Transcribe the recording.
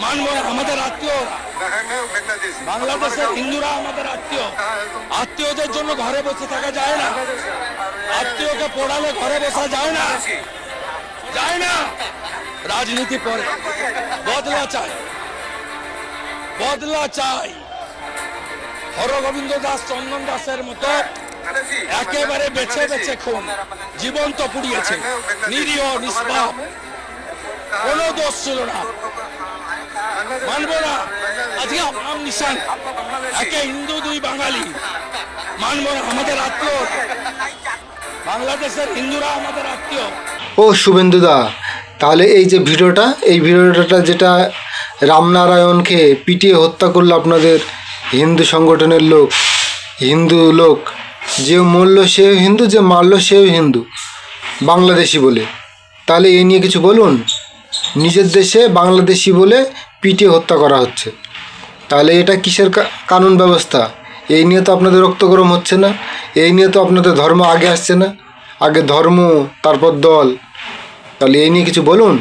মানব না, আমাদের আত্মীয়। বাংলাদেশের হিন্দুরা আমাদের আত্মীয়। আত্মীয়দের জন্য ঘরে বসে থাকা যায় না। আত্মীয়কে পড়ালে ঘরে বসা যায় না, যায় না। রাজনীতি পরে বদলা চাই, বদলা চাই। হরগোবিন্দ দাস, চন্দন দাসের মতো একেবারে বেছে বেছে খুন, জীবন্ত পুড়িয়েছে, নিরীহ নিষ্পাপ, কোনো দোষ ছিল না। মানব না। আজকে আম নিশান, একে হিন্দু দুই বাঙালি। মানব না, আমাদের আত্মীয়। বাংলাদেশের হিন্দুরা আমাদের আত্মীয়। ও শুভেন্দুদা, তাহলে এই যে ভিডিওটা যেটা রামনারায়ণকে পিটিয়ে হত্যা করলো আপনাদের হিন্দু সংগঠনের লোক, হিন্দু লোক, যে মরল সেও হিন্দু, যে মারল সেও হিন্দু, বাংলাদেশি বলে, তাহলে এই নিয়ে কিছু বলুন। নিজের দেশে বাংলাদেশি বলে পিটিয়ে হত্যা করা হচ্ছে, তাহলে এটা কিসের কানুন ব্যবস্থা? এই নিয়ে তো আপনাদের রক্ত গরম হচ্ছে না, এই নিয়ে তো আপনাদের ধর্ম আগে আসছে না, আগে ধর্ম তারপর দল, তাহলে এই নিয়ে কিছু বলুন।